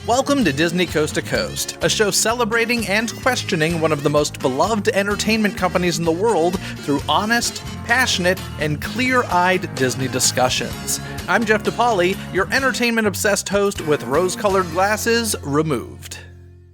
Welcome to Disney Coast to Coast, a show celebrating and questioning one of the most beloved entertainment companies in the world through honest, passionate, and clear-eyed Disney discussions. I'm Jeff DePauli, your entertainment-obsessed host with rose-colored glasses removed.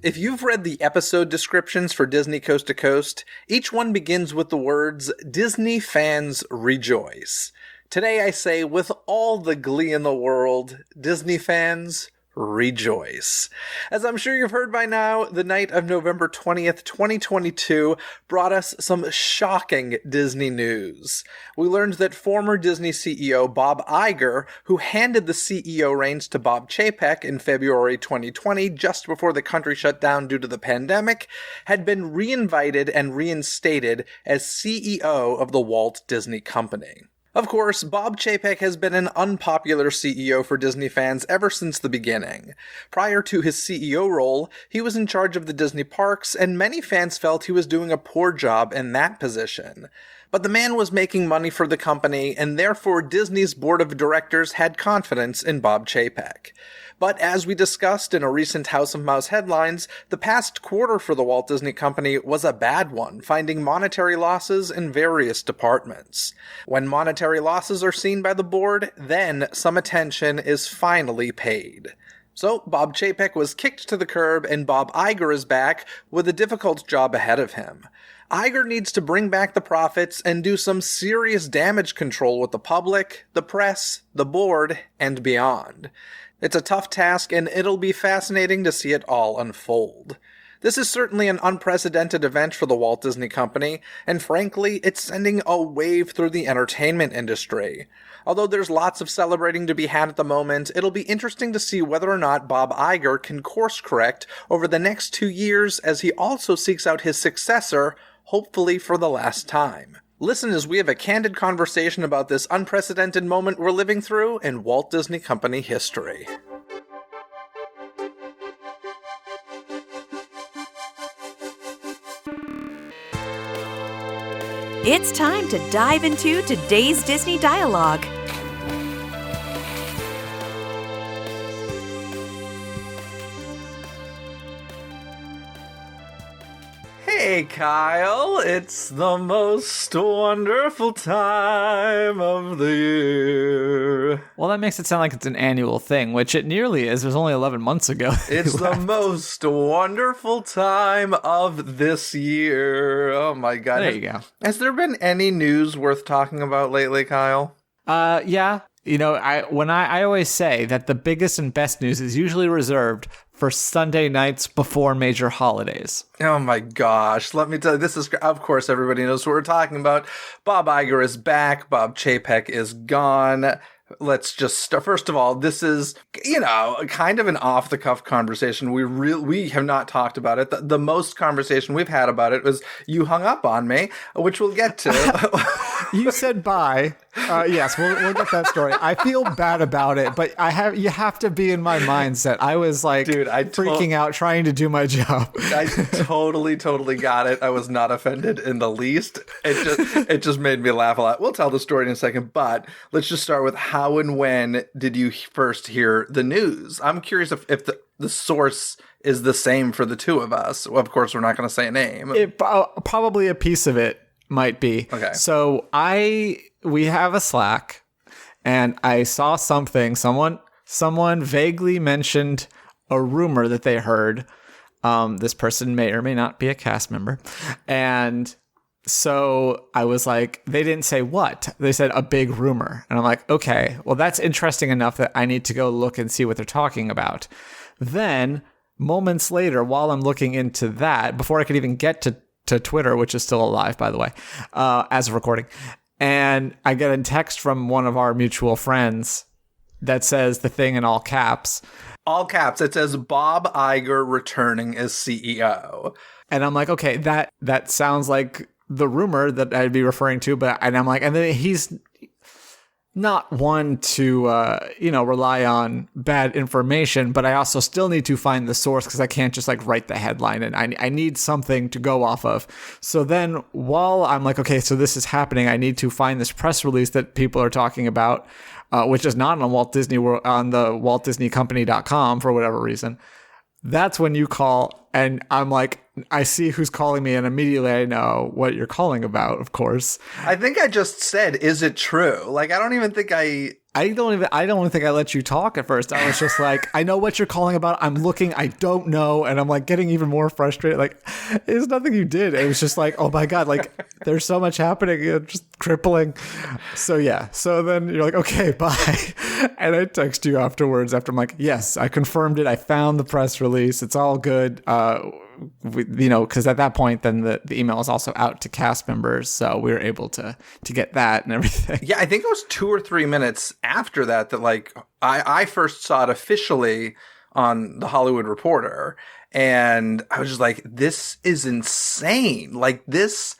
If you've read the episode descriptions for Disney Coast to Coast, each one begins with the words, "Disney fans rejoice." Today I say, with all the glee in the world, Disney fans rejoice. As I'm sure you've heard by now, the night of November 20th, 2022 brought us some shocking Disney news. We learned that former Disney CEO Bob Iger, who handed the CEO reins to Bob Chapek in February 2020, just before the country shut down due to the pandemic, had been reinvited and reinstated as CEO of the Walt Disney Company. Of course, Bob Chapek has been an unpopular CEO for Disney fans ever since the beginning. Prior to his CEO role, he was in charge of the Disney parks, and many fans felt he was doing a poor job in that position. But the man was making money for the company, and therefore Disney's board of directors had confidence in Bob Chapek. But as we discussed in a recent House of Mouse headlines, the past quarter for the Walt Disney Company was a bad one, finding monetary losses in various departments. When monetary losses are seen by the board, then some attention is finally paid. So Bob Chapek was kicked to the curb, and Bob Iger is back with a difficult job ahead of him. Iger needs to bring back the profits and do some serious damage control with the public, the press, the board, and beyond. It's a tough task, and it'll be fascinating to see it all unfold. This is certainly an unprecedented event for the Walt Disney Company, and frankly, it's sending a wave through the entertainment industry. Although there's lots of celebrating to be had at the moment, it'll be interesting to see whether or not Bob Iger can course correct over the next 2 years as he also seeks out his successor, hopefully for the last time. Listen as we have a candid conversation about this unprecedented moment we're living through in Walt Disney Company history. It's time to dive into today's Disney dialogue. Hey Kyle, it's the most wonderful time of the year. Well, that makes it sound like it's an annual thing, which it nearly is. It was only 11 months ago. It's the most wonderful time of this year. Oh my god. There you go. Has there been any news worth talking about lately, Kyle? Yeah. You know, I always say that the biggest and best news is usually reserved for Sunday nights before major holidays. Oh my gosh. Let me tell you, this is, of course, everybody knows what we're talking about. Bob Iger is back. Bob Chapek is gone. Let's just start. First of all, this is, kind of an off-the-cuff conversation. We have not talked about it. The most conversation we've had about it was you hung up on me, which we'll get to. You said bye. Yes, we'll get that story. I feel bad about it, but you have to be in my mindset. I was like, dude, freaking out trying to do my job. I totally got it. I was not offended in the least. It just made me laugh a lot. We'll tell the story in a second, but let's just start with how and when did you first hear the news? I'm curious if the source is the same for the two of us. Well, of course, we're not going to say a name. Probably a piece of it might be. Okay. So we have a Slack, and I saw something. Someone vaguely mentioned a rumor that they heard. This person may or may not be a cast member, and so I was like, they didn't say what. They said a big rumor. And I'm like, okay, well, that's interesting enough that I need to go look and see what they're talking about. Then, moments later, while I'm looking into that, before I could even get to Twitter, which is still alive, by the way, as of recording, and I get a text from one of our mutual friends that says the thing in all caps. All caps. It says Bob Iger returning as CEO. And I'm like, okay, that sounds like the rumor that I'd be referring to, and I'm like, and then he's not one to, rely on bad information, but I also still need to find the source because I can't just write the headline, and I need something to go off of. So then while I'm like, okay, so this is happening, I need to find this press release that people are talking about. which is not on Walt Disney World, on the WaltDisneyCompany.com for whatever reason, that's when you call, and I'm like, I see who's calling me, and immediately I know what you're calling about, of course. I think I just said, is it true? Like, I don't even think I don't think I let you talk at first. I was just like, I know what you're calling about. I'm looking, I don't know. And I'm like getting even more frustrated. Like, it's nothing you did. It was just like, oh my God, like there's so much happening. It's just crippling. So yeah. So then you're like, okay, bye. And I text you afterwards after I'm like, yes, I confirmed it. I found the press release. It's all good. Because at that point, then the email is also out to cast members. So we were able to get that and everything. Yeah, I think it was 2 or 3 minutes after that like I first saw it officially on The Hollywood Reporter. And I was just like, this is insane. Like, this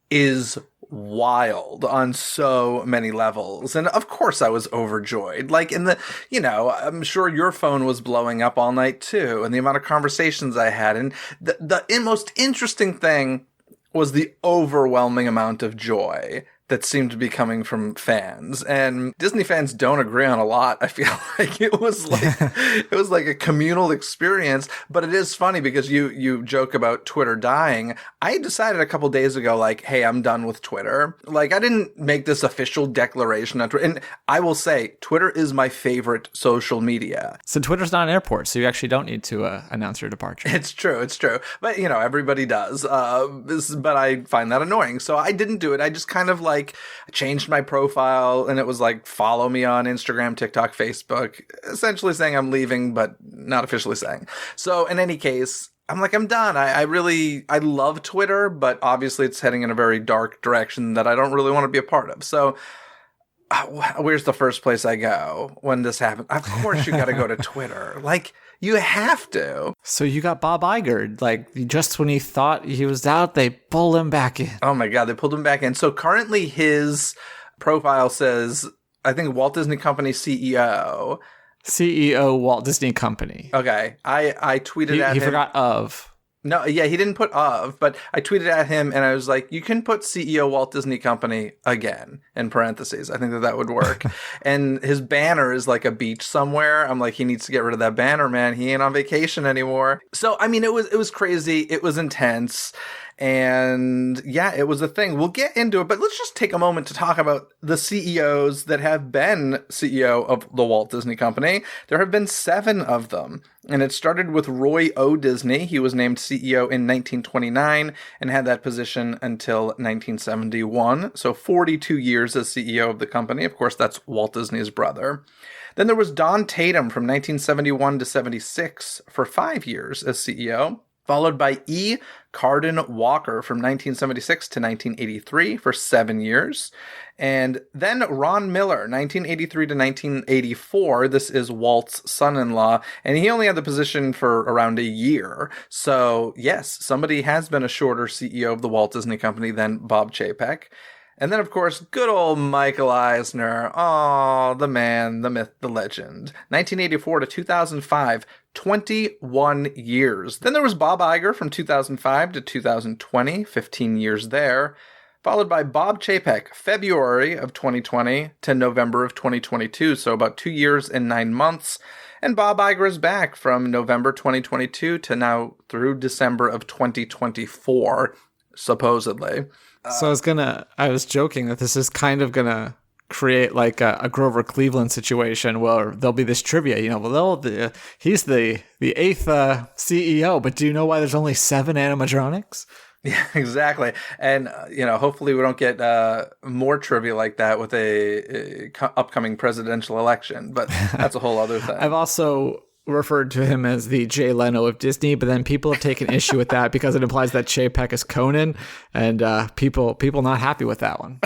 is wild on so many levels. And of course I was overjoyed. Like, I'm sure your phone was blowing up all night too, and the amount of conversations I had. And the most interesting thing was the overwhelming amount of joy that seemed to be coming from fans. And Disney fans don't agree on a lot. I feel like it was like a communal experience. But it is funny because you joke about Twitter dying. I decided a couple days ago, like, hey, I'm done with Twitter. Like, I didn't make this official declaration on Twitter. And I will say, Twitter is my favorite social media. So Twitter's not an airport, so you actually don't need to announce your departure. It's true. But, everybody does. But I find that annoying. So I didn't do it. I just kind of I changed my profile, and it was like, follow me on Instagram, TikTok, Facebook, essentially saying I'm leaving, but not officially saying. So in any case, I'm like, I'm done. I love Twitter, but obviously it's heading in a very dark direction that I don't really want to be a part of. So where's the first place I go when this happens? Of course you got to go to Twitter. Like, you have to. So you got Bob Iger. Like, just when he thought he was out, they pulled him back in. Oh my God, they pulled him back in. So currently his profile says, I think, Walt Disney Company CEO. CEO Walt Disney Company. Okay. I tweeted at him. He forgot of. No, yeah, he didn't put of, but I tweeted at him and I was like, you can put CEO Walt Disney Company again in parentheses. I think that would work. And his banner is like a beach somewhere. I'm like, he needs to get rid of that banner, man. He ain't on vacation anymore. So, I mean, it was crazy. It was intense. And yeah, it was a thing. We'll get into it, but let's just take a moment to talk about the CEOs that have been CEO of the Walt Disney Company. There have been 7 of them, and it started with Roy O. Disney. He was named CEO in 1929 and had that position until 1971. So 42 years as CEO of the company. Of course, that's Walt Disney's brother. Then there was Don Tatum from 1971 to 76 for 5 years as CEO. Followed by E. Carden Walker from 1976 to 1983 for 7 years. And then Ron Miller, 1983 to 1984. This is Walt's son-in-law, and he only had the position for around a year. So yes, somebody has been a shorter CEO of the Walt Disney Company than Bob Chapek. And then, of course, good old Michael Eisner. Oh, the man, the myth, the legend. 1984 to 2005, 21 years. Then there was Bob Iger from 2005 to 2020, 15 years there. Followed by Bob Chapek, February of 2020 to November of 2022, so about 2 years and 9 months. And Bob Iger is back from November 2022 to now through December of 2024, supposedly. So I was joking that this is kind of gonna create like a Grover Cleveland situation where there'll be this trivia, he's the 8th CEO, but do you know why there's only 7 animatronics? Yeah, exactly. And, hopefully we don't get more trivia like that with a upcoming presidential election, but that's a whole other thing. I've also referred to him as the Jay Leno of Disney, but then people have taken issue with that because it implies that Chapek is Conan, and people not happy with that one.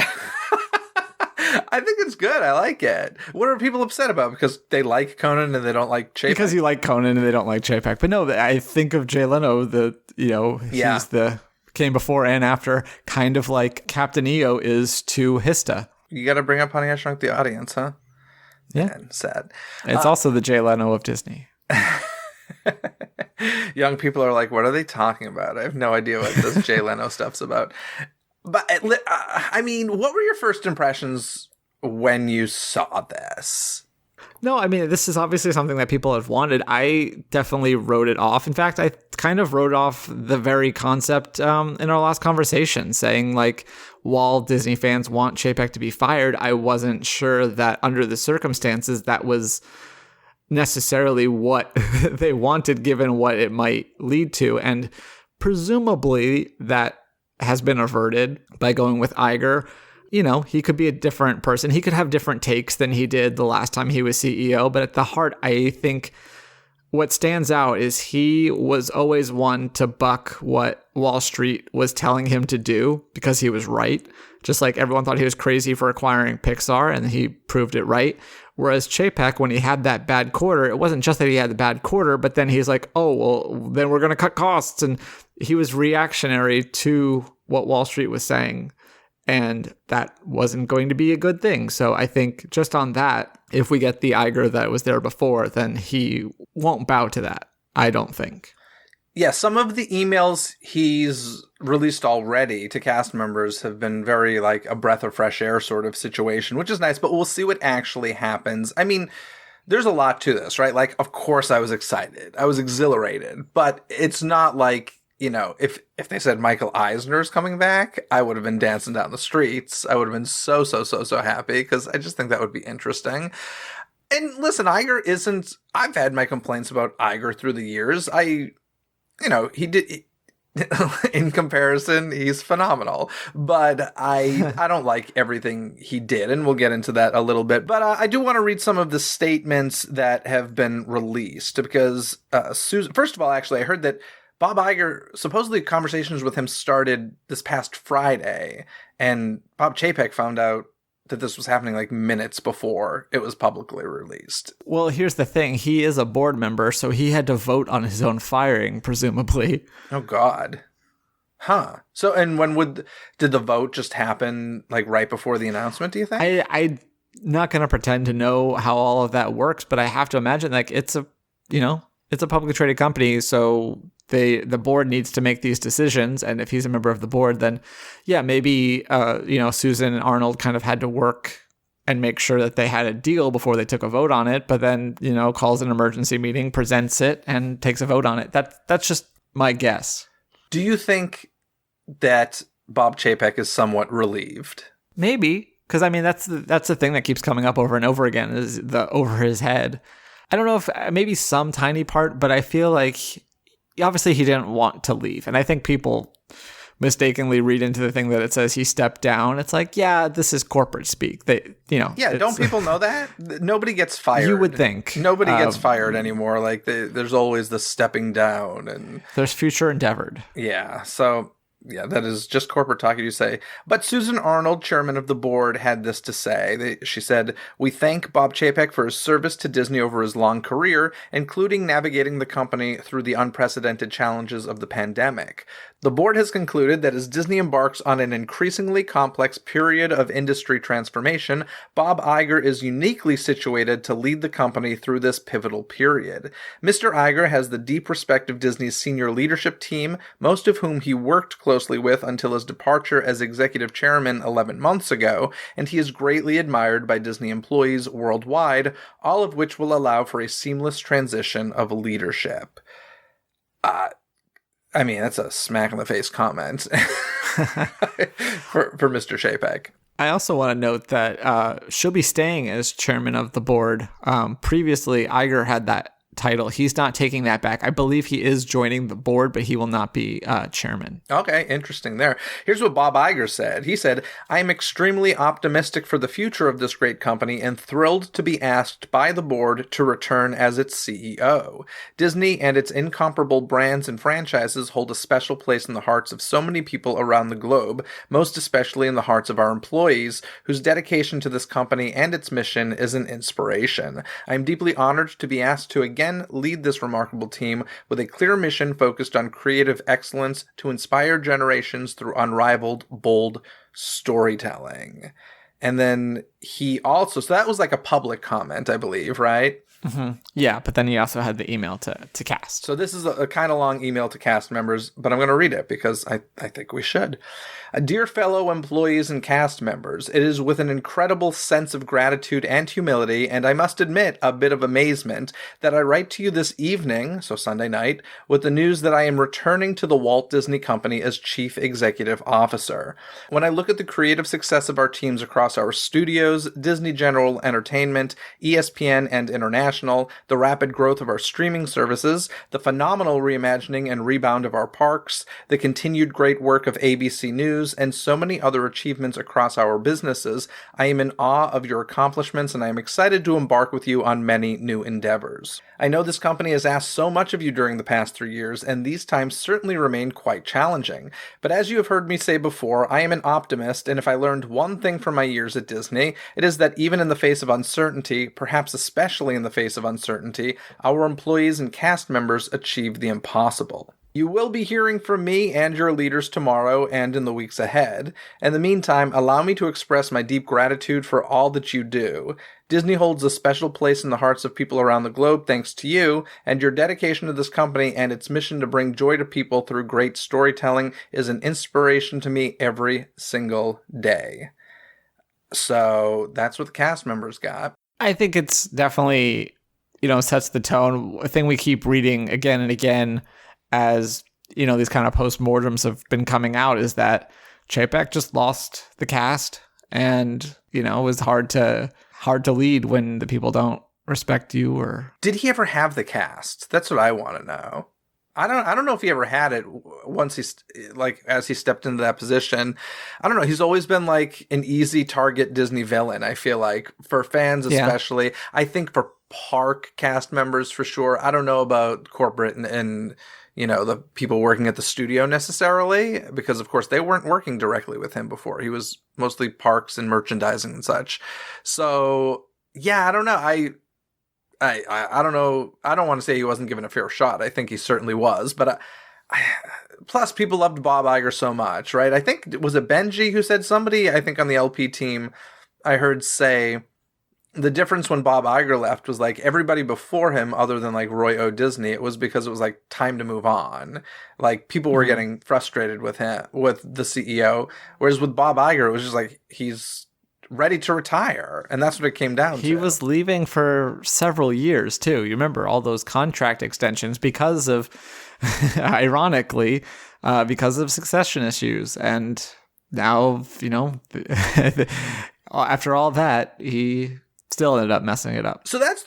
I think it's good. I like it. What are people upset about? Because they like Conan and they don't like Chapek? Because you like Conan and they don't like Chapek. But no, I think of Jay Leno, he's the came before and after, kind of like Captain EO is to Hista. You got to bring up Honey, I Shrunk the Audience, huh? Yeah. Man, sad. It's also the Jay Leno of Disney. Young people are like, what are they talking about? I have no idea what this Jay Leno stuff's about. But, I mean, what were your first impressions when you saw this? No, I mean, this is obviously something that people have wanted. I definitely wrote it off. In fact, I kind of wrote off the very concept in our last conversation, saying, like, while Disney fans want Chapek to be fired, I wasn't sure that under the circumstances that was necessarily what they wanted, given what it might lead to. And presumably that has been averted by going with Iger. You know, he could be a different person. He could have different takes than he did the last time he was CEO. But at the heart, I think what stands out is he was always one to buck what Wall Street was telling him to do because he was right. Just like everyone thought he was crazy for acquiring Pixar, and he proved it right. Whereas Chapek, when he had that bad quarter, it wasn't just that he had the bad quarter, but then he's like, oh, well, then we're going to cut costs. And he was reactionary to what Wall Street was saying. And that wasn't going to be a good thing. So I think just on that, if we get the Iger that was there before, then he won't bow to that, I don't think. Yeah, some of the emails he's released already to cast members have been very like a breath of fresh air sort of situation, which is nice, but we'll see what actually happens. I mean, there's a lot to this, right? Like, of course I was excited. I was exhilarated, but it's not like, you know, if they said Michael Eisner's coming back, I would have been dancing down the streets. I would have been so happy because I just think that would be interesting. And listen, Iger isn't, I've had my complaints about Iger through the years. He did, in comparison, he's phenomenal. But I don't like everything he did, and we'll get into that a little bit. But I do want to read some of the statements that have been released because, Susan, first of all, actually, I heard that Bob Iger, supposedly conversations with him started this past Friday, and Bob Chapek found out that this was happening like minutes before it was publicly released. Well, here's the thing. He is a board member, so he had to vote on his own firing, presumably. Oh, God. Huh. So, and did the vote just happen like right before the announcement, do you think? I'm not going to pretend to know how all of that works, but I have to imagine like it's a publicly traded company, so the board needs to make these decisions, and if he's a member of the board, then yeah, maybe Susan and Arnold kind of had to work and make sure that they had a deal before they took a vote on it, but then calls an emergency meeting, presents it, and takes a vote on it. That's just my guess. Do you think that Bob Chapek is somewhat relieved? Maybe, because I mean that's the thing that keeps coming up over and over again is the over his head. I don't know if maybe some tiny part, but I feel like obviously he didn't want to leave. And I think people mistakenly read into the thing that it says he stepped down. It's like, yeah, this is corporate speak. Yeah, don't people know that? Nobody gets fired. You would think. Nobody gets fired anymore. Like there's always the stepping down. And there's future endeavored. Yeah, so... yeah, that is just corporate talk, you say. But Susan Arnold, chairman of the board, had this to say. She said, "We thank Bob Chapek for his service to Disney over his long career, including navigating the company through the unprecedented challenges of the pandemic. The board has concluded that as Disney embarks on an increasingly complex period of industry transformation, Bob Iger is uniquely situated to lead the company through this pivotal period. Mr. Iger has the deep respect of Disney's senior leadership team, most of whom he worked closely with until his departure as executive chairman 11 months ago, and he is greatly admired by Disney employees worldwide, all of which will allow for a seamless transition of leadership." I mean, that's a smack in the face comment for Mr. Chapek. I also want to note that she'll be staying as chairman of the board. Previously, Iger had that title. He's not taking that back. I believe he is joining the board, but he will not be chairman. Okay, interesting there. Here's what Bob Iger said. He said, "I am extremely optimistic for the future of this great company and thrilled to be asked by the board to return as its CEO. Disney and its incomparable brands and franchises hold a special place in the hearts of so many people around the globe, most especially in the hearts of our employees, whose dedication to this company and its mission is an inspiration. I am deeply honored to be asked to again lead this remarkable team with a clear mission focused on creative excellence to inspire generations through unrivaled, bold storytelling." And then he also, so that was like a public comment, I believe, right? Yeah, but then he also had the email to cast. So this is a kind of long email to cast members, but I'm going to read it because I think we should. Dear fellow employees and cast members, it is with an incredible sense of gratitude and humility, and I must admit a bit of amazement, that I write to you this evening, so Sunday night, with the news that I am returning to the Walt Disney Company as Chief Executive Officer. When I look at the creative success of our teams across our studios, Disney General Entertainment, ESPN and International, the rapid growth of our streaming services, the phenomenal reimagining and rebound of our parks, the continued great work of ABC News, and so many other achievements across our businesses, I am in awe of your accomplishments and I am excited to embark with you on many new endeavors. I know this company has asked so much of you during the past 3 years, and these times certainly remain quite challenging. But as you have heard me say before, I am an optimist, and if I learned one thing from my years at Disney, it is that even in the face of uncertainty, perhaps especially in the face of uncertainty, our employees and cast members achieve the impossible. You will be hearing from me and your leaders tomorrow and in the weeks ahead. In the meantime, allow me to express my deep gratitude for all that you do. Disney holds a special place in the hearts of people around the globe thanks to you, and your dedication to this company and its mission to bring joy to people through great storytelling is an inspiration to me every single day. So that's what the cast members got. I think it's definitely, sets the tone. A thing we keep reading again and again as, these kind of postmortems have been coming out is that Chapek just lost the cast, and, it was hard to lead when the people don't respect you. Or did he ever have the cast? That's what I want to know. I don't know if he ever had it once as he stepped into that position. I don't know. He's always been like an easy target Disney villain, I feel like, for fans especially. Yeah. I think for park cast members for sure. I don't know about corporate and the people working at the studio necessarily, because of course they weren't working directly with him before. He was mostly parks and merchandising and such. So yeah, I don't know. I don't know. I don't want to say he wasn't given a fair shot. I think he certainly was. But plus, people loved Bob Iger so much, right? I think, was it Benji who said, somebody, I think on the LP team, I heard say the difference when Bob Iger left was like everybody before him, other than like Roy O. Disney, it was because it was like time to move on. Like people were getting frustrated with him, with the CEO. Whereas with Bob Iger, it was just like he's ready to retire, and that's what it came down to. He was leaving for several years too. You remember all those contract extensions because of, ironically, because of succession issues, and now after all that, he still ended up messing it up. So that's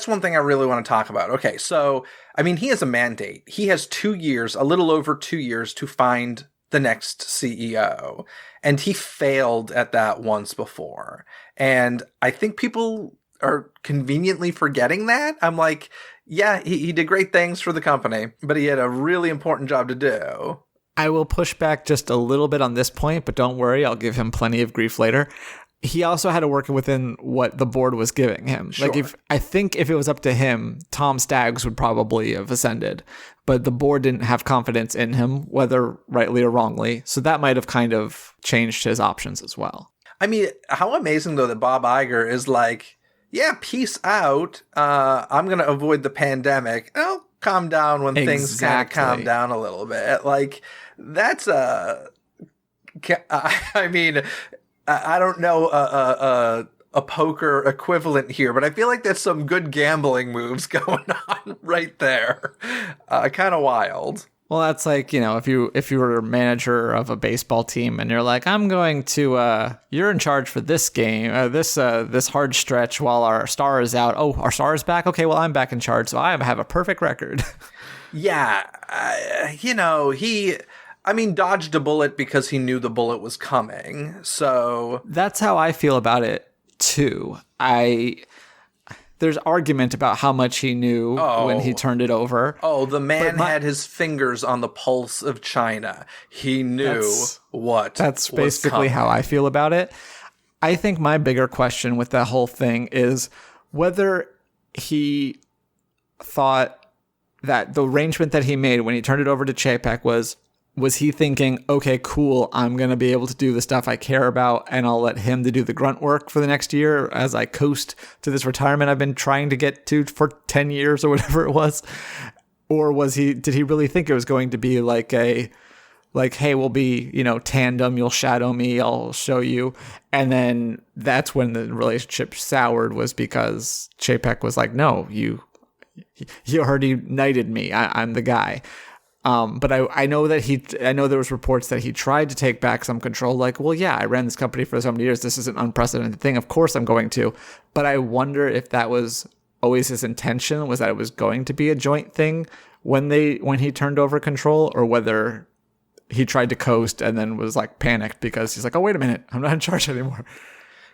one thing I really want to talk about. Okay, so I mean, he has a mandate. He has 2 years, a little over 2 years, to find the next CEO. And he failed at that once before. And I think people are conveniently forgetting that. I'm like, yeah, he did great things for the company, but he had a really important job to do. I will push back just a little bit on this point, but don't worry, I'll give him plenty of grief later. He also had to work within what the board was giving him. Sure. Like I think if it was up to him, Tom Staggs would probably have ascended, but the board didn't have confidence in him, whether rightly or wrongly. So that might have kind of changed his options as well. I mean, how amazing though that Bob Iger is like, yeah, peace out. I'm going to avoid the pandemic. I'll calm down when things kind of calm down a little bit. Like that's I mean, I don't know a poker equivalent here, but I feel like there's some good gambling moves going on right there. Kind of wild. Well, that's like, if you were a manager of a baseball team and you're like, I'm going to you're in charge for this game, this hard stretch while our star is out. Oh, our star is back. Okay, well, I'm back in charge, so I have a perfect record. Yeah, he dodged a bullet because he knew the bullet was coming. So that's how I feel about it too. There's argument about how much he knew when he turned it over. Oh, the man had his fingers on the pulse of China. He knew that's basically coming. How I feel about it. I think my bigger question with that whole thing is whether he thought that the arrangement that he made when he turned it over to Chapek was was he thinking, okay, cool, I'm going to be able to do the stuff I care about and I'll let him to do the grunt work for the next year as I coast to this retirement I've been trying to get to for 10 years or whatever it was? Or did he really think it was going to be like, hey, we'll be, tandem, you'll shadow me, I'll show you. And then that's when the relationship soured, was because Chapek was like, no, you already knighted me. I'm the guy. But I know there was reports that he tried to take back some control. Like, well, yeah, I ran this company for so many years. This is an unprecedented thing. Of course I'm going to. But I wonder if that was always his intention, was that it was going to be a joint thing when he turned over control, or whether he tried to coast and then was like panicked because he's like, oh, wait a minute, I'm not in charge anymore.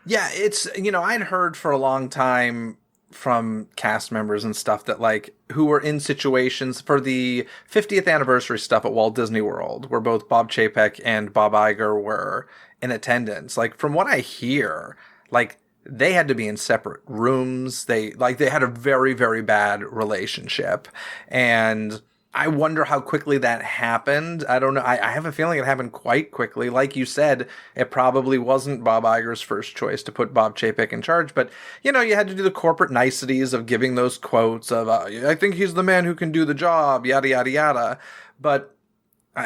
Yeah, it's, I'd heard for a long time from cast members and stuff that like who were in situations for the 50th anniversary stuff at Walt Disney World, where both Bob Chapek and Bob Iger were in attendance. Like, from what I hear, like, they had to be in separate rooms. They had a very, very bad relationship. And I wonder how quickly that happened. I don't know. I have a feeling it happened quite quickly. Like you said, it probably wasn't Bob Iger's first choice to put Bob Chapek in charge. But, you had to do the corporate niceties of giving those quotes of, I think he's the man who can do the job, yada, yada, yada. But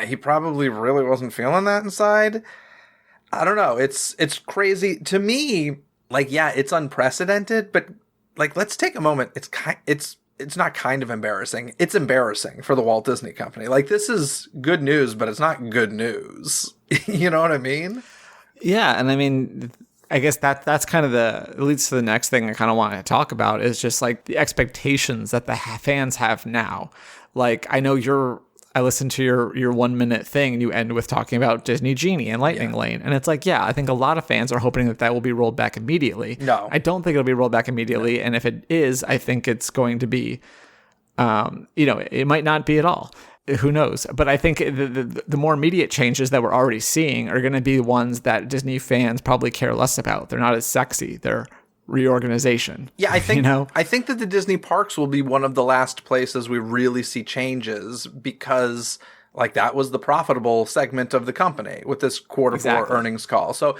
he probably really wasn't feeling that inside. I don't know. It's crazy. To me, like, yeah, it's unprecedented. But, like, let's take a moment. It's not kind of embarrassing. It's embarrassing for the Walt Disney Company. Like, this is good news, but it's not good news. You know what I mean? Yeah. And I mean, I guess that's kind of it leads to the next thing I kind of want to talk about, is just like the expectations that the fans have now. Like, I know I listened to your 1 minute thing and you end with talking about Disney Genie and Lightning Lane. And it's like, yeah, I think a lot of fans are hoping that will be rolled back immediately. No. I don't think it'll be rolled back immediately. No. And if it is, I think it's going to be, it might not be at all. Who knows? But I think the more immediate changes that we're already seeing are going to be ones that Disney fans probably care less about. They're not as sexy. They're reorganization. Yeah, I think I think that the Disney parks will be one of the last places we really see changes, because like that was the profitable segment of the company with this Q4 earnings call. So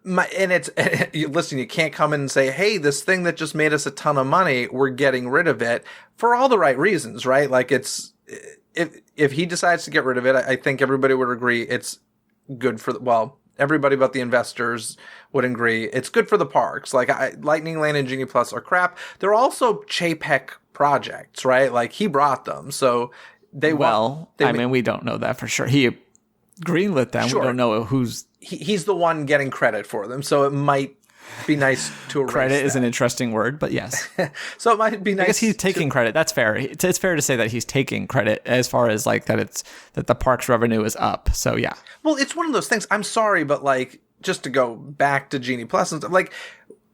listen, you can't come in and say, hey, this thing that just made us a ton of money, we're getting rid of it for all the right reasons, right? Like, it's if he decides to get rid of it, I think everybody would agree it's good for everybody but the investors would agree it's good for the parks. Like, Lightning Lane and Genie Plus are crap. They're also Chapek projects, right? Like, he brought them, so we don't know that for sure. He greenlit them. Sure. We don't know he's the one getting credit for them, so it might be nice to erase credit that. Is an interesting word, but yes. So it might be nice. I guess he's taking credit. That's fair. It's fair to say that he's taking credit as far as like that the parks revenue is up. So yeah. Well, it's one of those things. I'm sorry, but like, just to go back to Genie Plus and stuff, like,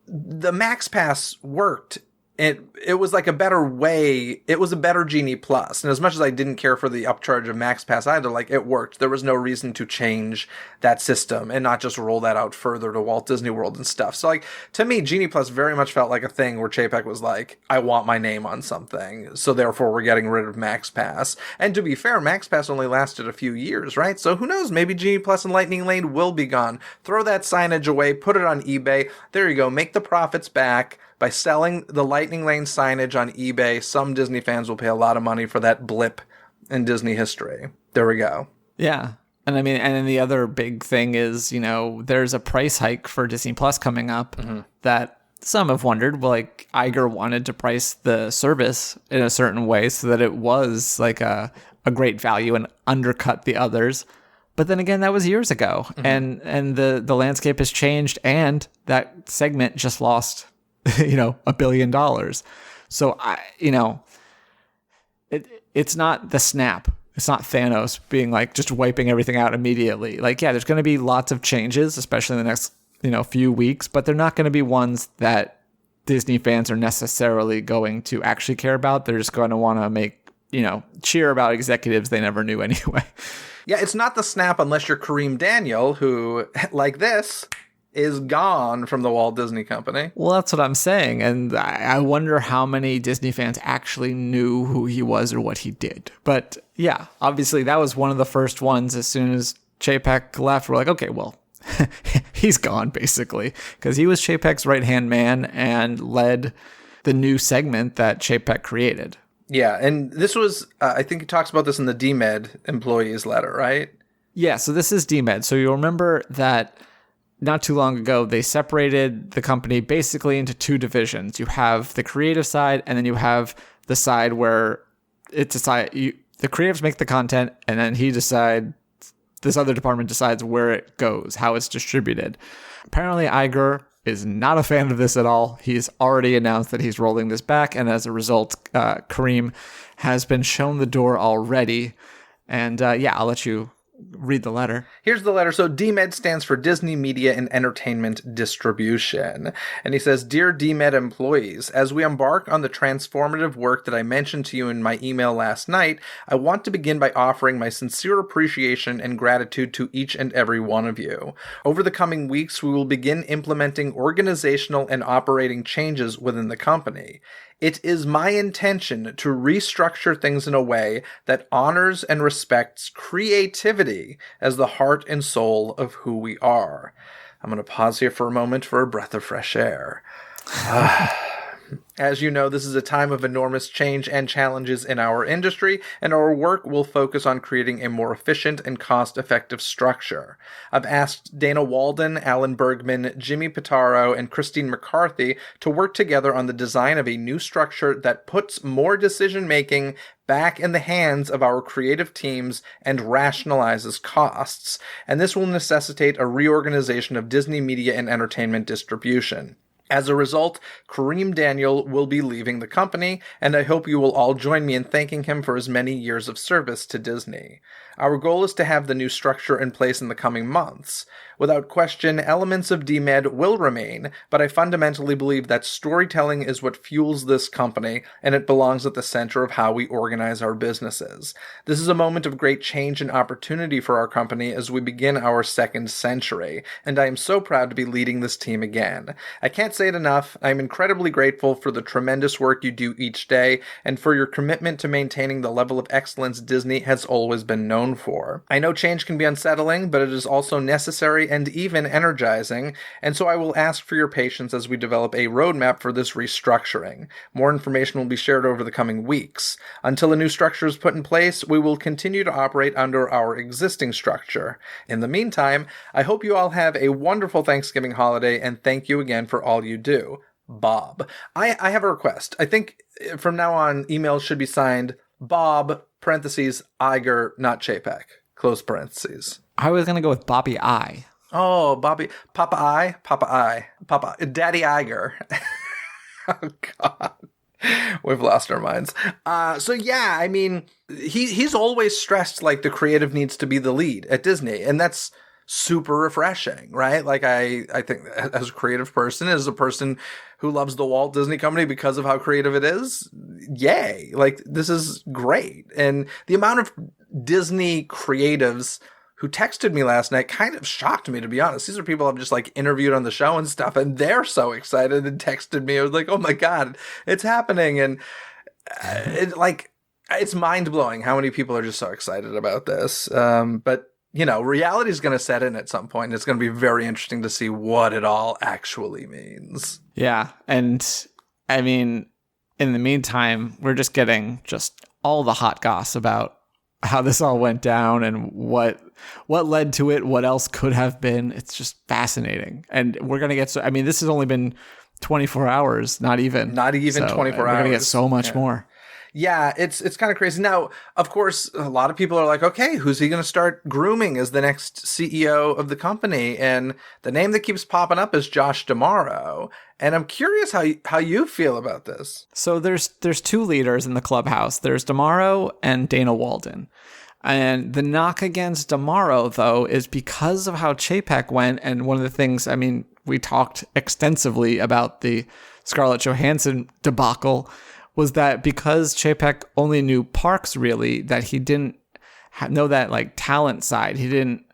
the Max Pass worked. It was like a better way. It was a better Genie Plus. And as much as I didn't care for the upcharge of Max Pass either, like, it worked. There was no reason to change that system and not just roll that out further to Walt Disney World and stuff. So, like, to me, Genie Plus very much felt like a thing where Chapek was like, I want my name on something, so therefore we're getting rid of Max Pass. And to be fair, Max Pass only lasted a few years, right? So who knows? Maybe Genie Plus and Lightning Lane will be gone. Throw that signage away, put it on eBay. There you go. Make the profits back. By selling the Lightning Lane signage on eBay, some Disney fans will pay a lot of money for that blip in Disney history. There we go. Yeah. And I mean, and then the other big thing is, there's a price hike for Disney Plus coming up that some have wondered, like, Iger wanted to price the service in a certain way so that it was like a great value and undercut the others. But then again, that was years ago. And the landscape has changed, and that segment just lost $1 billion. So it's not the snap. It's not Thanos being like just wiping everything out immediately. Like, yeah, there's going to be lots of changes, especially in the next, few weeks, but they're not going to be ones that Disney fans are necessarily going to actually care about. They're just going to want to make, cheer about executives they never knew anyway. Yeah, it's not the snap unless you're Kareem Daniel, who, like this, is gone from the Walt Disney Company. Well, that's what I'm saying. And I wonder how many Disney fans actually knew who he was or what he did. But yeah, obviously that was one of the first ones. As soon as Chapek left, we're like, okay, well, he's gone basically, because he was Chapek's right-hand man and led the new segment that Chapek created. Yeah, and this was, I think he talks about this in the DMed employees letter, right? Yeah, so this is DMed. So you'll remember that not too long ago, they separated the company basically into two divisions. You have the creative side, and then you have the side where the creatives make the content, and then this other department decides where it goes, how it's distributed. Apparently, Iger is not a fan of this at all. He's already announced that he's rolling this back, and as a result, Kareem has been shown the door already. And I'll let you read the letter. Here's the letter. So DMed stands for Disney Media and Entertainment Distribution. And he says, Dear DMed employees, as we embark on the transformative work that I mentioned to you in my email last night, I want to begin by offering my sincere appreciation and gratitude to each and every one of you. Over the coming weeks, we will begin implementing organizational and operating changes within the company. It is my intention to restructure things in a way that honors and respects creativity as the heart and soul of who we are. I'm going to pause here for a moment for a breath of fresh air. As you know, this is a time of enormous change and challenges in our industry, and our work will focus on creating a more efficient and cost-effective structure. I've asked Dana Walden, Alan Bergman, Jimmy Pitaro, and Christine McCarthy to work together on the design of a new structure that puts more decision-making back in the hands of our creative teams and rationalizes costs, and this will necessitate a reorganization of Disney Media and Entertainment Distribution. As a result, Kareem Daniel will be leaving the company, and I hope you will all join me in thanking him for his many years of service to Disney. Our goal is to have the new structure in place in the coming months. Without question, elements of DMed will remain, but I fundamentally believe that storytelling is what fuels this company, and it belongs at the center of how we organize our businesses. This is a moment of great change and opportunity for our company as we begin our second century, and I am so proud to be leading this team again. I can't say it enough. I am incredibly grateful for the tremendous work you do each day, and for your commitment to maintaining the level of excellence Disney has always been known for. I know change can be unsettling, but it is also necessary and even energizing, and so I will ask for your patience as we develop a roadmap for this restructuring. More information will be shared over the coming weeks. Until a new structure is put in place, we will continue to operate under our existing structure. In the meantime, I hope you all have a wonderful Thanksgiving holiday, and thank you again for all you do. Bob. I have a request. I think from now on, emails should be signed Bob, parentheses, Iger, not Chapek, close parentheses. I was going to go with Bobby I. Oh, Bobby, Papa Daddy Iger. Oh, God. We've lost our minds. So yeah, I mean, he's always stressed like the creative needs to be the lead at Disney, and that's super refreshing, right? Like I think as a creative person, as a person who loves the Walt Disney Company because of how creative it is, yay. Like this is great. And the amount of Disney creatives who texted me last night kind of shocked me, to be honest. These are people I've just like interviewed on the show and stuff, and they're so excited and texted me. I was like, oh my God, it's happening. And it's mind blowing how many people are just so excited about this. But you know, reality is going to set in at some point. And it's going to be very interesting to see what it all actually means. Yeah. And I mean, in the meantime, we're just getting just all the hot goss about how this all went down and what led to it, what else could have been. It's just fascinating. And we're going to get this has only been 24 hours, not even 24 hours. We're going to get so much more. Yeah, it's kind of crazy. Now, of course, a lot of people are like, okay, who's he going to start grooming as the next CEO of the company? And the name that keeps popping up is Josh D'Amaro. And I'm curious how you feel about this. So there's two leaders in the clubhouse. There's D'Amaro and Dana Walden. And the knock against D'Amaro, though, is because of how Chapek went. And one of the things, I mean, we talked extensively about the Scarlett Johansson debacle, was that because Chapek only knew parks, really, that he didn't know that like talent side. He didn't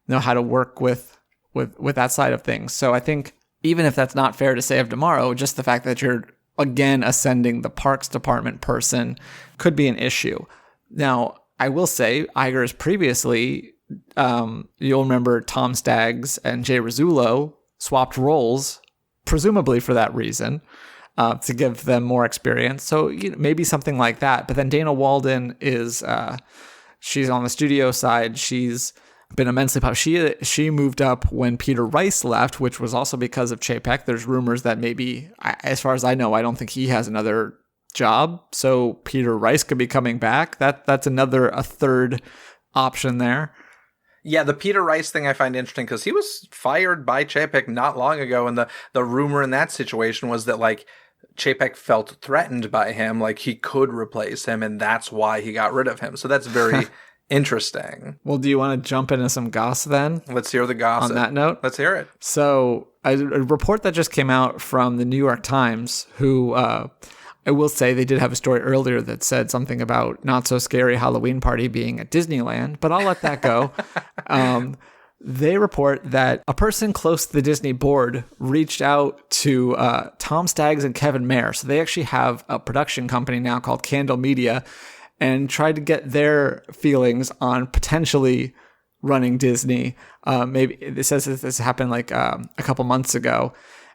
know how to work with with that side of things. So I think even if that's not fair to say of tomorrow, just the fact that you're again ascending the parks department person could be an issue. Now, I will say Iger is previously, you'll remember Tom Staggs and Jay Rizzullo swapped roles, presumably for that reason, to give them more experience. So maybe something like that. But then Dana Walden is, she's on the studio side. She's been immensely popular. She moved up when Peter Rice left, which was also because of Chapek. There's rumors that maybe, as far as I know, I don't think he has another job. So Peter Rice could be coming back. That's a third option there. Yeah, the Peter Rice thing I find interesting because he was fired by Chapek not long ago, and the rumor in that situation was that like Chapek felt threatened by him, like he could replace him, and that's why he got rid of him. So that's very interesting. Well, do you want to jump into some gossip then? Let's hear the gossip. On that note? Let's hear it. So a report that just came out from the New York Times, who I will say they did have a story earlier that said something about not so scary Halloween party being at Disneyland, but I'll let that go. They report that a person close to the Disney board reached out to Tom Staggs and Kevin Mayer. So they actually have a production company now called Candid Media, and tried to get their feelings on potentially running Disney. Maybe it says that this happened like a couple months ago,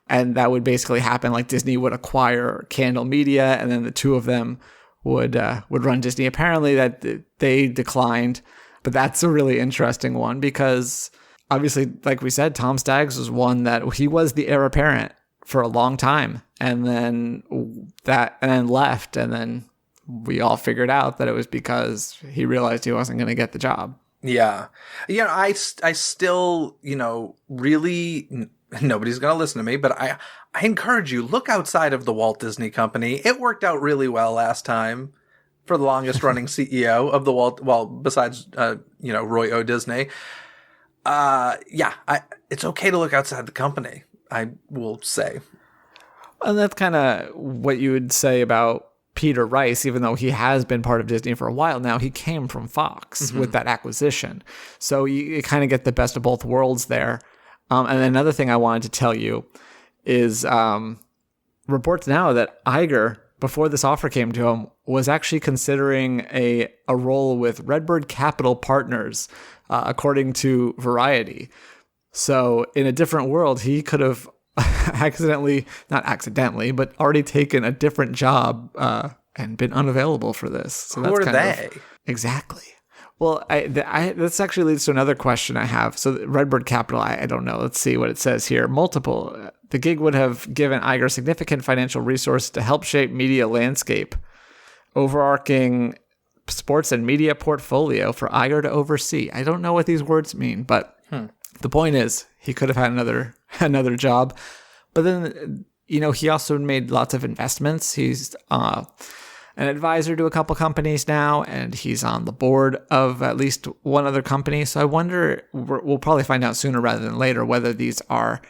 and that would basically happen like Disney would acquire Candid Media, and then the two of them would run Disney. Apparently that they declined, but that's a really interesting one because obviously, like we said, Tom Staggs was one that he was the heir apparent for a long time, and then left, and then we all figured out that it was because he realized he wasn't going to get the job. Yeah. I still, really, nobody's going to listen to me, but I encourage you, look outside of the Walt Disney Company. It worked out really well last time for the longest running CEO of the besides, Roy O. Disney. It's okay to look outside the company, I will say. And that's kind of what you would say about Peter Rice, even though he has been part of Disney for a while now. He came from Fox with that acquisition. So you kind of get the best of both worlds there. And another thing I wanted to tell you is reports now that Iger, before this offer came to him, was actually considering a role with Redbird Capital Partners, according to Variety. So in a different world, he could have not accidentally, but already taken a different job and been unavailable for this. So who are they? Exactly. Well, this actually leads to another question I have. So Redbird Capital, I don't know. Let's see what it says here. The gig would have given Iger significant financial resources to help shape media landscape, overarching sports and media portfolio for Iger to oversee. I don't know what these words mean, but the point is he could have had another job. But then, he also made lots of investments. He's an advisor to a couple companies now, and he's on the board of at least one other company. So I wonder, we'll probably find out sooner rather than later whether these are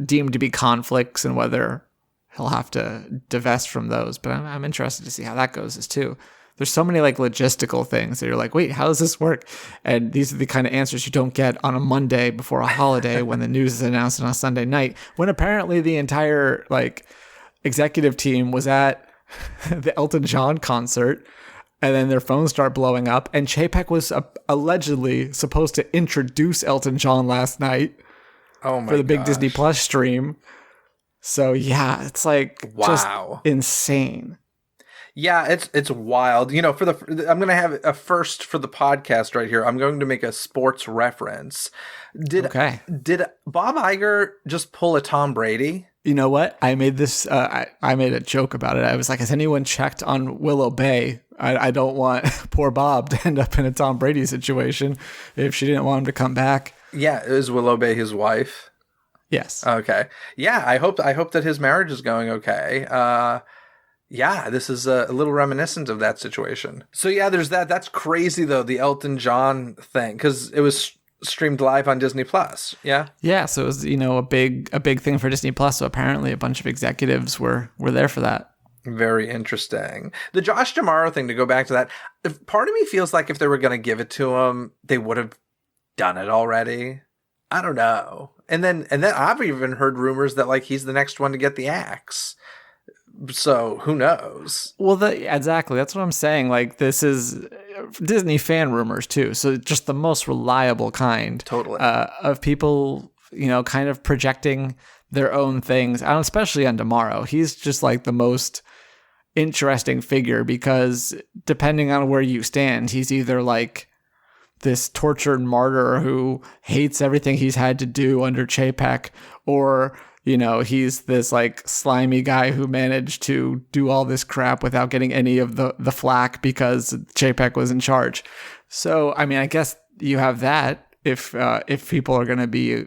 deemed to be conflicts and whether he'll have to divest from those. But I'm interested to see how that goes too. There's so many like logistical things that you're like, wait, how does this work? And these are the kind of answers you don't get on a Monday before a holiday when the news is announced on a Sunday night, when apparently the entire like executive team was at the Elton John concert, and then their phones start blowing up, and Chapek was allegedly supposed to introduce Elton John last night for the big Disney Plus stream. So yeah, it's like just insane. Yeah, it's wild. I'm going to have a first for the podcast right here. I'm going to make a sports reference. Did Bob Iger just pull a Tom Brady? You know what? I made this. I made a joke about it. I was like, has anyone checked on Willow Bay? I don't want poor Bob to end up in a Tom Brady situation if she didn't want him to come back. Yeah, is Willow Bay his wife? Yes. Okay. Yeah, I hope that his marriage is going okay. Yeah, this is a little reminiscent of that situation. So yeah, there's that. That's crazy though, the Elton John thing, because it was streamed live on Disney Plus. Yeah. Yeah. So it was, a big thing for Disney Plus. So apparently a bunch of executives were there for that. Very interesting. The Josh D'Amaro thing, to go back to that, part of me feels like if they were going to give it to him, they would have done it already. I don't know. And then I've even heard rumors that like he's the next one to get the axe. So who knows? Well, exactly. That's what I'm saying. Like, this is Disney fan rumors too. So just the most reliable kind Totally. Of people, kind of projecting their own things, and especially on tomorrow. He's just like the most interesting figure because depending on where you stand, he's either like this tortured martyr who hates everything he's had to do under Chapek, or he's this like slimy guy who managed to do all this crap without getting any of the flack because Chapek was in charge. So, I mean, I guess you have that if people are going to be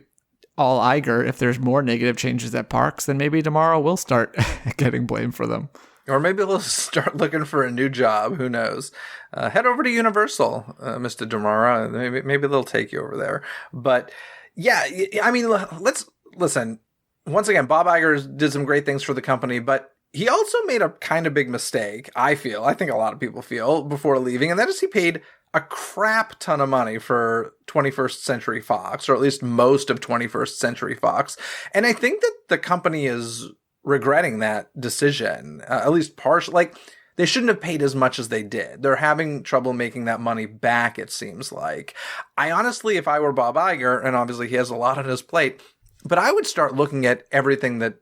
all Iger, if there's more negative changes at parks, then maybe tomorrow we'll start getting blamed for them. Or maybe they'll start looking for a new job. Who knows? Head over to Universal, Mr. Demara. Maybe they'll take you over there. But yeah, I mean, let's listen. Once again, Bob Iger did some great things for the company, but he also made a kind of big mistake, I think a lot of people feel, before leaving, and that is he paid a crap ton of money for 21st Century Fox, or at least most of 21st Century Fox. And I think that the company is regretting that decision, at least partially. Like, they shouldn't have paid as much as they did. They're having trouble making that money back, it seems like. I honestly, if I were Bob Iger, and obviously he has a lot on his plate, but I would start looking at everything that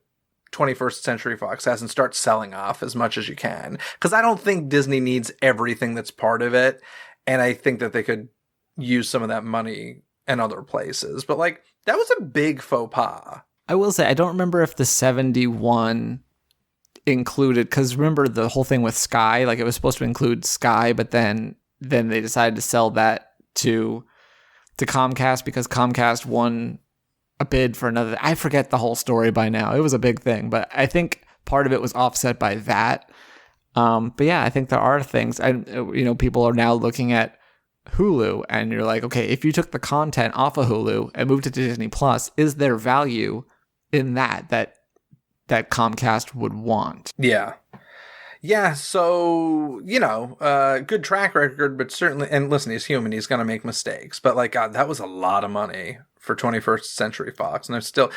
21st Century Fox has and start selling off as much as you can. Because I don't think Disney needs everything that's part of it. And I think that they could use some of that money in other places. But like, that was a big faux pas. I will say, I don't remember if the 71 included, because remember the whole thing with Sky, like it was supposed to include Sky, but then they decided to sell that to Comcast because Comcast won a bid for another. I forget the whole story by now. It was a big thing, but I think part of it was offset by that. But yeah, I think there are things, and people are now looking at Hulu, and you're like, okay, if you took the content off of Hulu and moved it to Disney Plus, is there value in that Comcast would want? Yeah. Yeah, so, good track record, but certainly, and listen, he's human, he's going to make mistakes, but like, God, that was a lot of money for 21st Century Fox, and there's still,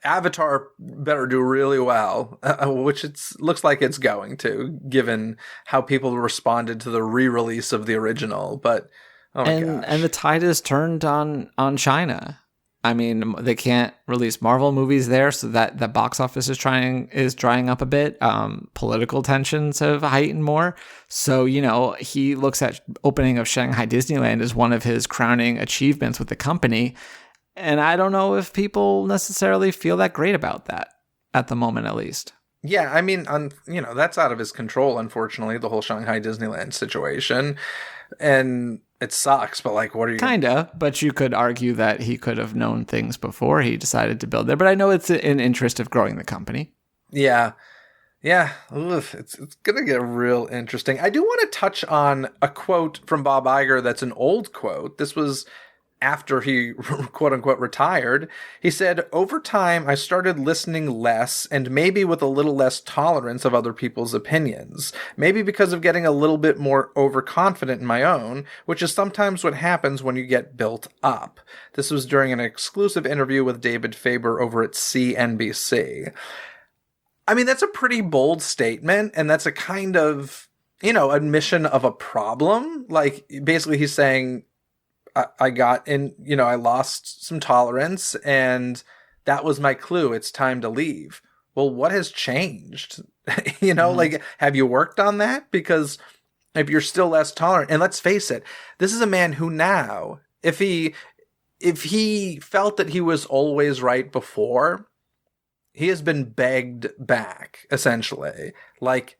Avatar better do really well, which looks like it's going to, given how people responded to the re-release of the original, but, oh my gosh. And the tide is turned on China. I mean, they can't release Marvel movies there, so that the box office is drying up a bit. Political tensions have heightened more. So, he looks at opening of Shanghai Disneyland as one of his crowning achievements with the company. And I don't know if people necessarily feel that great about that at the moment, at least. Yeah, I mean, that's out of his control, unfortunately, the whole Shanghai Disneyland situation. And it sucks, but like, what are you... Kinda, but you could argue that he could have known things before he decided to build there. But I know it's in interest of growing the company. Yeah. Yeah. Oof, it's going to get real interesting. I do want to touch on a quote from Bob Iger that's an old quote. This was after he, quote unquote, retired. He said, "Over time, I started listening less and maybe with a little less tolerance of other people's opinions. Maybe because of getting a little bit more overconfident in my own, which is sometimes what happens when you get built up." This was during an exclusive interview with David Faber over at CNBC. I mean, that's a pretty bold statement, and that's a kind of, admission of a problem. Like, basically he's saying, I got in, I lost some tolerance, and that was my clue. It's time to leave. Well, what has changed? Like, have you worked on that? Because if you're still less tolerant, and let's face it, this is a man who now, if he felt that he was always right before, he has been begged back, essentially. Like,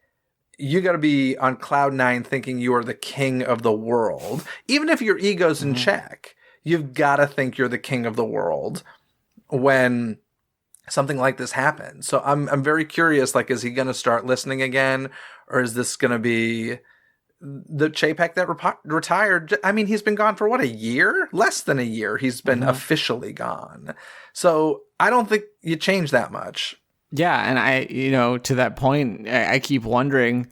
you got to be on cloud nine thinking you are the king of the world. Even if your ego's in check, you've got to think you're the king of the world when something like this happens. So I'm very curious, like, is he going to start listening again? Or is this going to be the Chapek that retired? I mean, he's been gone for, what, a year? Less than a year he's been officially gone. So I don't think you change that much. Yeah, and I, to that point, I keep wondering,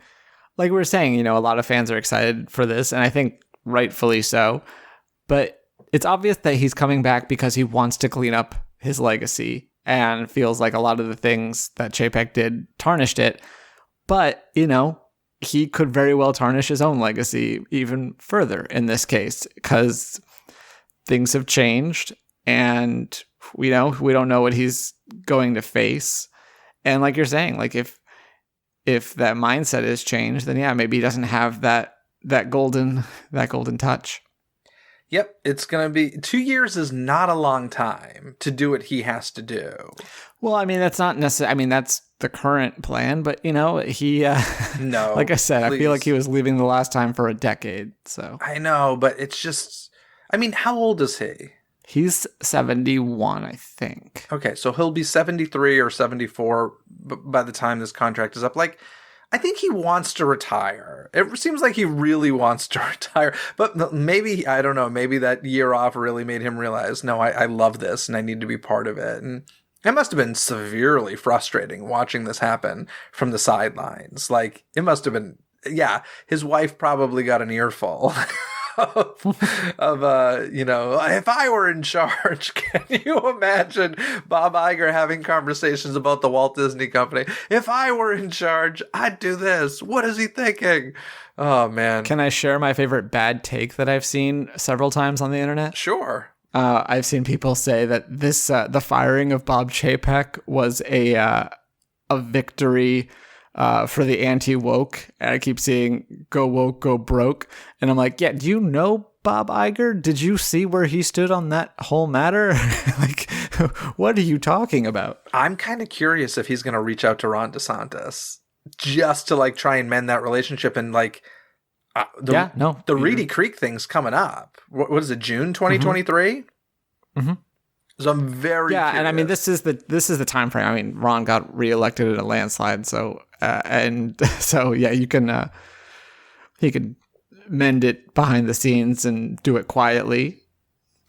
like we were saying, a lot of fans are excited for this, and I think rightfully so. But it's obvious that he's coming back because he wants to clean up his legacy and feels like a lot of the things that Chapek did tarnished it. But, he could very well tarnish his own legacy even further in this case, because things have changed and we don't know what he's going to face. And like you're saying, like if that mindset is changed, then yeah, maybe he doesn't have that golden touch. Yep, it's going to be 2 years is not a long time to do what he has to do. Well, I mean, that's not necessarily, I mean, that's the current plan, but he, no, like I said, please. I feel like he was leaving the last time for a decade. So I know, but it's just, I mean, how old is he? He's 71, I think. Okay, so he'll be 73 or 74 by the time this contract is up. Like, I think he wants to retire. It seems like he really wants to retire. But maybe, I don't know, maybe that year off really made him realize, no, I love this and I need to be part of it. And it must have been severely frustrating watching this happen from the sidelines. Like, it must have been, yeah, his wife probably got an earful. If I were in charge, can you imagine Bob Iger having conversations about the Walt Disney Company? If I were in charge, I'd do this. What is he thinking? Oh, man. Can I share my favorite bad take that I've seen several times on the internet? Sure. I've seen people say that this the firing of Bob Chapek was a victory for the anti-woke. And I keep seeing go woke, go broke. And I'm like, yeah, do you know Bob Iger? Did you see where he stood on that whole matter? Like, what are you talking about? I'm kind of curious if he's going to reach out to Ron DeSantis just to like try and mend that relationship. And like, the Reedy Creek thing's coming up. What is it, June 2023? Mm-hmm. So I'm very curious. And I mean, this is the time frame. I mean, Ron got reelected in a landslide, so you can he could mend it behind the scenes and do it quietly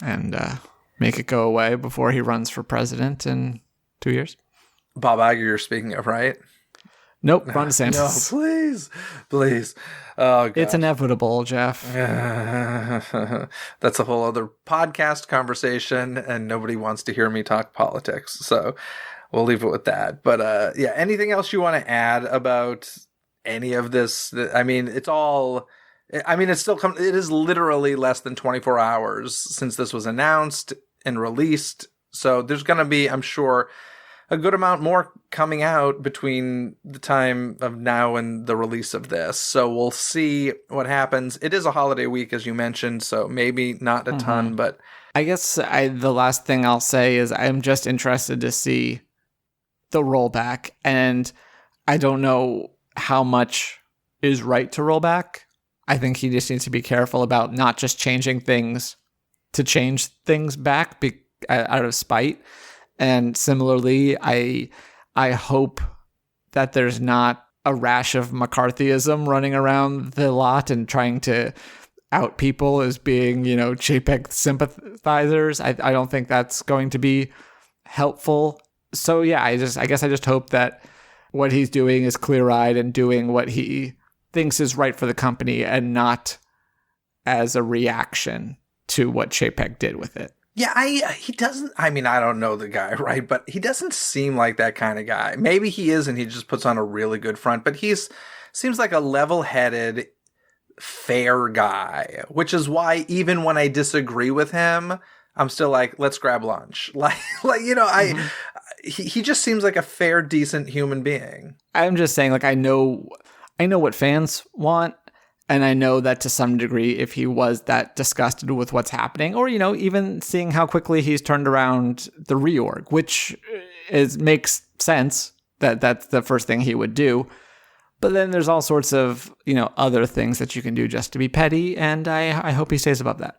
and make it go away before he runs for president in 2 years. Bob Iger, you're speaking of, right? Nope, Ron DeSantis. No, please. Oh, God. It's inevitable, Jeff. That's a whole other podcast conversation, and nobody wants to hear me talk politics, so we'll leave it with that. But anything else you want to add about any of this? I mean, it's still it is literally less than 24 hours since this was announced and released, so there's going to be, I'm sure, a good amount more coming out between the time of now and the release of this. So we'll see what happens. It is a holiday week, as you mentioned, so maybe not a ton, but I guess the last thing I'll say is I'm just interested to see the rollback, and I don't know how much is right to roll back. I think he just needs to be careful about not just changing things to change things back out of spite. And similarly, I hope that there's not a rash of McCarthyism running around the lot and trying to out people as being, Chapek sympathizers. I don't think that's going to be helpful. So yeah, I guess I just hope that what he's doing is clear-eyed and doing what he thinks is right for the company and not as a reaction to what Chapek did with it. Yeah, he doesn't, I mean, I don't know the guy, right? But he doesn't seem like that kind of guy. Maybe he is and he just puts on a really good front, but seems like a level-headed, fair guy, which is why even when I disagree with him, I'm still like, let's grab lunch. He just seems like a fair, decent human being. I'm just saying, like, I know what fans want. And I know that to some degree, if he was that disgusted with what's happening, or, even seeing how quickly he's turned around the reorg, which makes sense that that's the first thing he would do. But then there's all sorts of, other things that you can do just to be petty. And I hope he stays above that.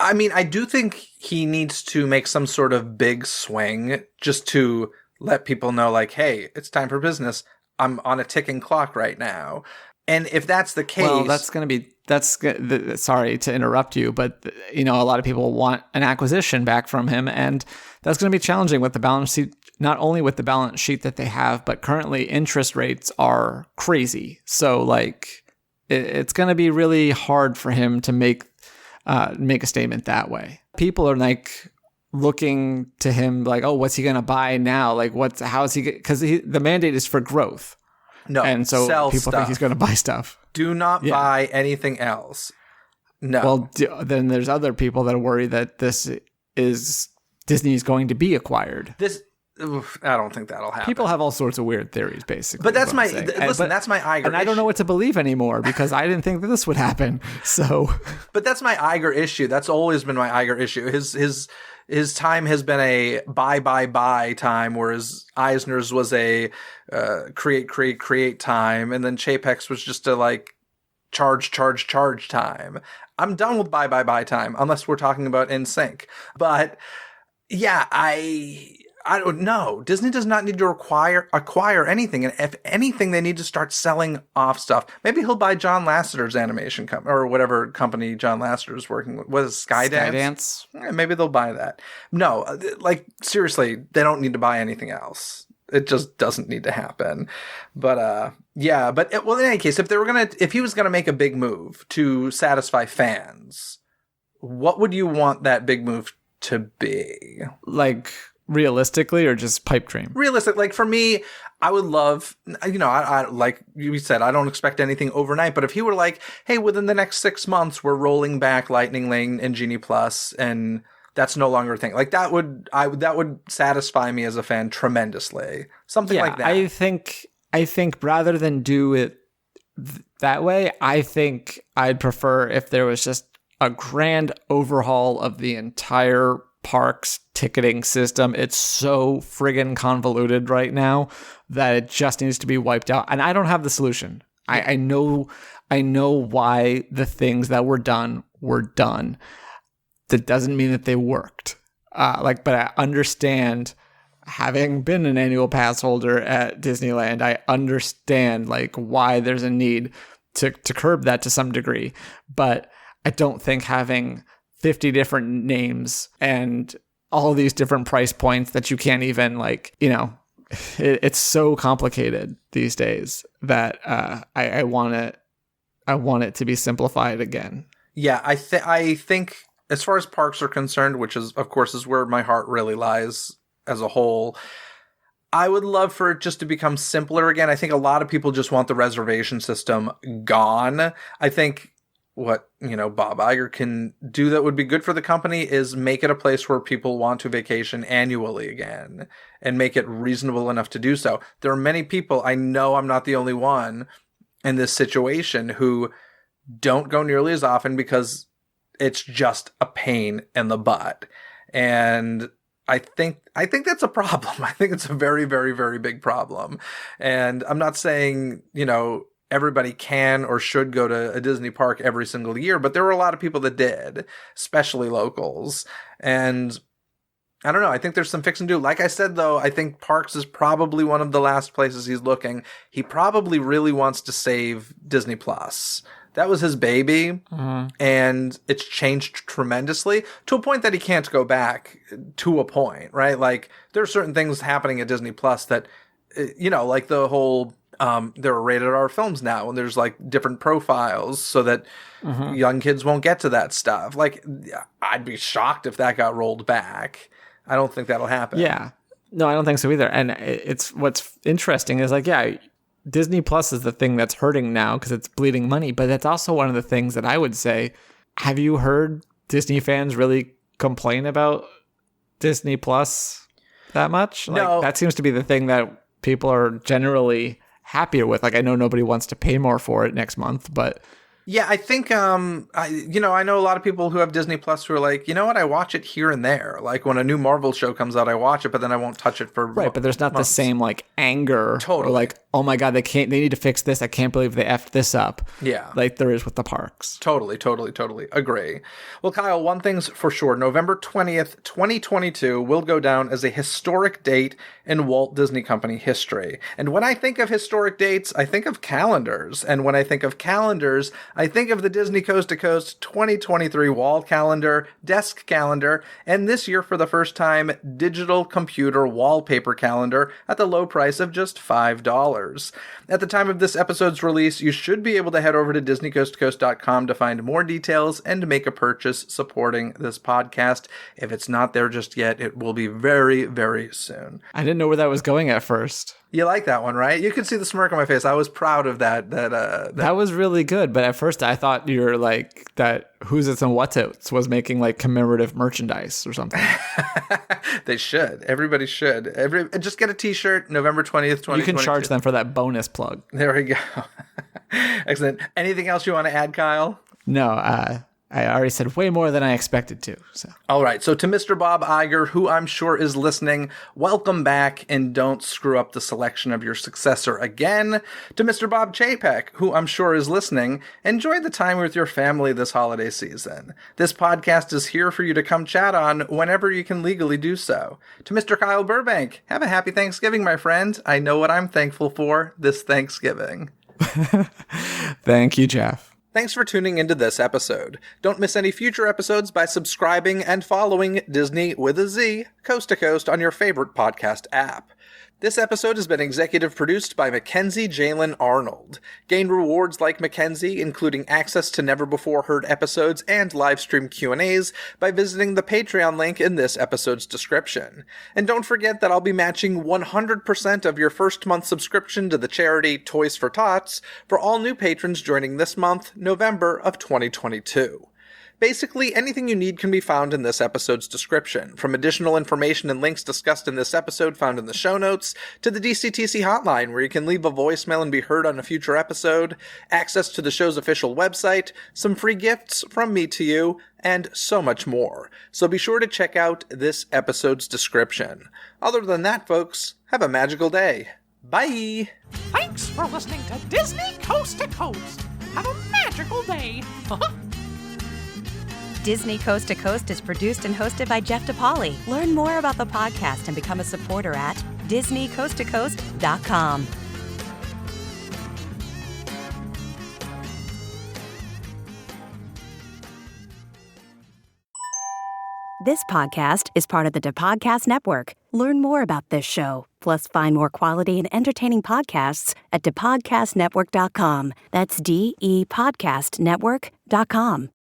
I mean, I do think he needs to make some sort of big swing just to let people know, like, hey, it's time for business. I'm on a ticking clock right now. And if that's the case... Well, sorry to interrupt you, but, a lot of people want an acquisition back from him, and that's going to be challenging with the balance sheet, not only with the balance sheet that they have, but currently interest rates are crazy. So, it's going to be really hard for him to make make a statement that way. People are like looking to him like, oh, what's he going to buy now? Like, how is he? Because the mandate is for growth. No, and so sell people stuff. think he's going to buy stuff. Do not buy anything else. No. Well, then there's other people that worry that Disney is going to be acquired. I don't think that'll happen. People have all sorts of weird theories, basically. But that's that's my Iger issue. And I don't know what to believe anymore because I didn't think that this would happen. So, but that's my Iger issue. That's always been my Iger issue. His time has been a buy time, whereas Eisner's was a create time, and then Chapek's was just a like charge time. I'm done with buy time unless we're talking about NSYNC. But yeah, I don't know. Disney does not need to acquire anything. And if anything, they need to start selling off stuff. Maybe he'll buy John Lasseter's animation company or whatever company John Lasseter is working with. What is Skydance? Maybe they'll buy that. No, like seriously, they don't need to buy anything else. It just doesn't need to happen. But yeah, but in any case, if he was gonna make a big move to satisfy fans, what would you want that big move to be? Like, realistically, or just pipe dream? Realistic. Like for me, I would love, I like you said, I don't expect anything overnight, but if he were like, hey, within the next 6 months, we're rolling back Lightning Lane and Genie Plus, and that's no longer a thing. Like that would satisfy me as a fan tremendously. Something like that. I think rather than do it that way, I think I'd prefer if there was just a grand overhaul of the entire parks ticketing system. It's so friggin' convoluted right now that it just needs to be wiped out. And I don't have the solution. I know why the things that were done. That doesn't mean that they worked. But I understand, having been an annual pass holder at Disneyland, I understand like why there's a need to curb that to some degree. But I don't think having 50 different names and all these different price points that you can't even it's so complicated these days that I want it to be simplified again. Yeah, I think as far as parks are concerned, which is of course is where my heart really lies as a whole, I would love for it just to become simpler again. I think a lot of people just want the reservation system gone. I think what Bob Iger can do that would be good for the company is make it a place where people want to vacation annually again and make it reasonable enough to do so. There are many people, I know I'm not the only one in this situation, who don't go nearly as often because it's just a pain in the butt. And I think that's a problem. I think it's a very, very, very big problem. And I'm not saying, everybody can or should go to a Disney park every single year, but there were a lot of people that did, especially locals. And I don't know. I think there's some fixing to do. Like I said, though, I think parks is probably one of the last places he's looking. He probably really wants to save Disney Plus. That was his baby, and it's changed tremendously to a point that he can't go back to a point, right? Like, there are certain things happening at Disney Plus that, like the whole... there are rated R films now, and there's like different profiles so that young kids won't get to that stuff. Like, I'd be shocked if that got rolled back. I don't think that'll happen. Yeah. No, I don't think so either. And it's what's interesting is Disney Plus is the thing that's hurting now because it's bleeding money, but that's also one of the things that I would say, have you heard Disney fans really complain about Disney Plus that much? No. That seems to be the thing that people are generally happier with. I know nobody wants to pay more for it next month, but yeah, I think I know a lot of people who have Disney Plus who are like, you know what, I watch it here and there. Like when a new Marvel show comes out, I watch it, but then I won't touch it for right. But there's not months. The same anger, totally. Or oh my god, they need to fix this. I can't believe they effed this up. Yeah, like there is with the parks. Totally agree. Well, Kyle, one thing's for sure: November 20th, 2022 will go down as a historic date in Walt Disney Company history. And when I think of historic dates, I think of calendars, and when I think of calendars, I think of the Disney Coast to Coast 2023 wall calendar, desk calendar, and this year for the first time, digital computer wallpaper calendar at the low price of just $5. At the time of this episode's release, you should be able to head over to DisneyCoastToCoast.com to find more details and make a purchase supporting this podcast. If it's not there just yet, it will be very, very soon. I didn't know where that was going at first. You like that one, right? You could see the smirk on my face. I was proud of that. That was really good. But at first I thought you were like that Who's It's and What's It's was making like commemorative merchandise or something. They should. Everybody should. Just get a t-shirt, November 20th, 2022. You can charge them for that bonus plug. There we go. Excellent. Anything else you want to add, Kyle? No, I already said way more than I expected to. So. All right. So to Mr. Bob Iger, who I'm sure is listening, welcome back and don't screw up the selection of your successor again. To Mr. Bob Chapek, who I'm sure is listening, enjoy the time with your family this holiday season. This podcast is here for you to come chat on whenever you can legally do so. To Mr. Kyle Burbank, have a happy Thanksgiving, my friend. I know what I'm thankful for this Thanksgiving. Thank you, Jeff. Thanks for tuning into this episode. Don't miss any future episodes by subscribing and following Disney with a Z, Coast to Coast on your favorite podcast app. This episode has been executive produced by Mackenzie Jalen Arnold. Gain rewards like Mackenzie, including access to never-before-heard episodes and live-stream Q&As, by visiting the Patreon link in this episode's description. And don't forget that I'll be matching 100% of your first month subscription to the charity Toys for Tots for all new patrons joining this month, November of 2022. Basically, anything you need can be found in this episode's description, from additional information and links discussed in this episode found in the show notes, to the DCTC hotline where you can leave a voicemail and be heard on a future episode, access to the show's official website, some free gifts from me to you, and so much more. So be sure to check out this episode's description. Other than that, folks, have a magical day. Bye! Thanks for listening to Disney Coast to Coast. Have a magical day. Disney Coast to Coast is produced and hosted by Jeff DePauli. Learn more about the podcast and become a supporter at DisneyCoastToCoast.com. This podcast is part of the DePodcast Network. Learn more about this show, plus find more quality and entertaining podcasts at DePodcastNetwork.com. That's DEPodcastNetwork.com.